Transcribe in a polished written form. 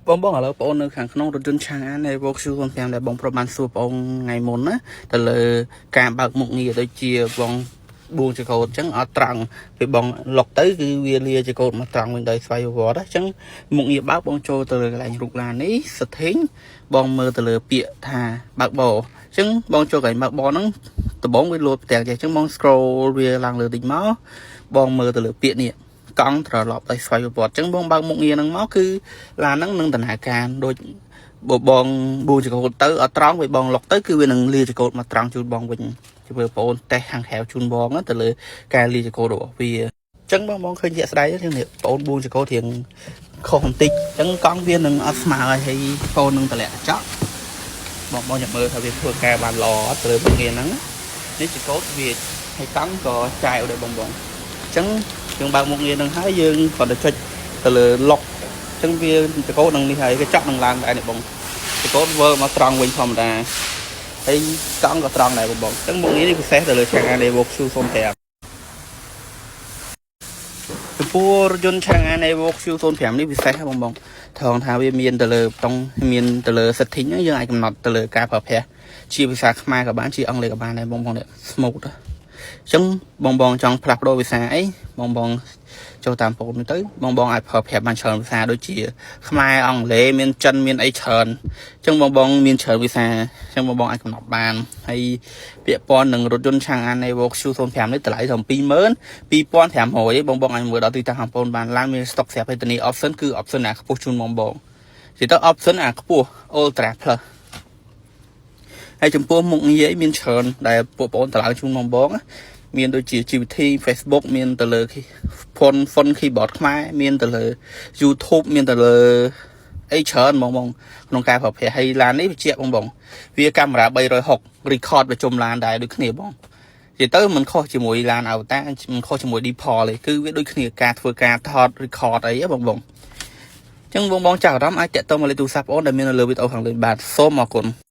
បងឥឡូវបងនៅខាងក្នុងរថយន្តឆាងនៃ Volkswagen 05ដែលបងប្រាប់បានសួរបងថ្ងៃមុនណាទៅលើការបើកមុខងារដូចជាបងបួងចកោតអញ្ចឹងអត់ត្រង់ពេលបងលុកទៅគឺវាលាចកោតមកត្រង់វិញដោយស្វ័យប្រវត្តិអញ្ចឹងមុខងារបើកបងចូលទៅលើកន្លែងរូបឡាននេះសិទ្ធិញបងមើលទៅលើពាក្យថាបើកបោអញ្ចឹងបងចូលកន្លែងបើកបោហ្នឹងដំបងវាលោតផ្ទះចេះអញ្ចឹងបង scroll វាឡើងលើតិចមកបងមើលទៅលើពាក្យនេះកង់ត្រឡប់ទៅស្វ័យប្រវត្តិអញ្ចឹងបងបើកមុខងារហ្នឹងមកគឺឡានហ្នឹងនឹងដំណើរការដូចបងបួងចកោតទៅអត់ត្រង់វាបងលុកទៅគឺវានឹងលាចកោតមកត្រង់ជូនបងវិញជឿបងតេស្តខាងក្រៅជូនបងទៅលើការលាចកោតរបស់វាអញ្ចឹងបងឃើញជាក់ស្ដែងហ្នឹងនេះបងបួងចកោតរៀងខុសបន្តិចអញ្ចឹងកង់វានឹងអត់ស្មើហើយបងនឹងតម្លាក់កញ្ចក់បងចាំមើលថាវាធ្វើការបានល្អអត់ទៅលើមុខងារហ្នឹងនេះចកោតវាហើយកង់ក៏ចាយឲ្យបងអញ្ចឹងយើងបើកមុខងារនឹងហើយយើងគាត់ទៅចុចទៅលើលុកអញ្ចឹងវាចកោតនឹងនេះហើយវាចក់នឹងឡើងដែរនេះបងចកោតវើមកត្រង់វិញធម្មតាហើយកង់ក៏ត្រង់ដែរបងអញ្ចឹងមុខងារនេះពិសេសទៅលើឆាងអានៃ Volkswagen 05ចំពោះរថយន្តឆាងអានៃ Volkswagen 05នេះពិសេសបងថងថាវាមានទៅលើតុងមានទៅលើ setting ហ្នឹងយើងអាចកំណត់ទៅលើការប្រើប្រាស់ជាភាសាខ្មែរក៏បានជាអង់គ្លេសក៏បានដែរបងនេះ smooth អញ្ចឹងបងចង់ផ្លាស់ប្ដូរភាសាអីបងចូលតាមប្រូនេះទៅបងអាចប្រើប្រាស់បានច្រើនភាសាដូចជាខ្មែរអង់គ្លេសមានចិនមានអីច្រើនអញ្ចឹងបងមានច្រើនភាសាអញ្ចឹងបងអាចកំណត់បានហើយពាក់ព័ន្ធនឹងរថយន្តឆាងអាននៃ Volkswagen 05នេះតម្លៃត្រឹម 22,500 ឯងបងអាចមើលដល់ទីតាំងខាងប្អូនបានឡានមាន stock ស្រាប់ហើយទៅនេះ option គឺ option អាខ្ពស់ជូនបងនិយាយទៅ option អាខ្ពស់ Ultra Plus ហើយចំពោះមុខងារមានច្រើនដែលពួកបងតម្លើងជូនបងមានដូចជា GPT Facebook មានទៅលើ phone keyboard ខ្មែរមានទៅលើ YouTube មានទៅលើអីច្រើនបងក្នុងការប្រើប្រាស់ហើយឡាននេះវាជាបងវាកាមេរ៉ា360 record ប្រជុំឡានដែរដូចគ្នាបងនិយាយទៅមិនខុសជាមួយឡាន Avata មិនខុសជាមួយ Default ទេគឺវាដូចគ្នាការធ្វើការថត record អីបងអញ្ចឹងបងចាប់អារម្មណ៍អាចតាក់ទងមកលេខទូរស័ព្ទបងដែលមាននៅលើវីដេអូខាងលើបាទសូមអរគុណ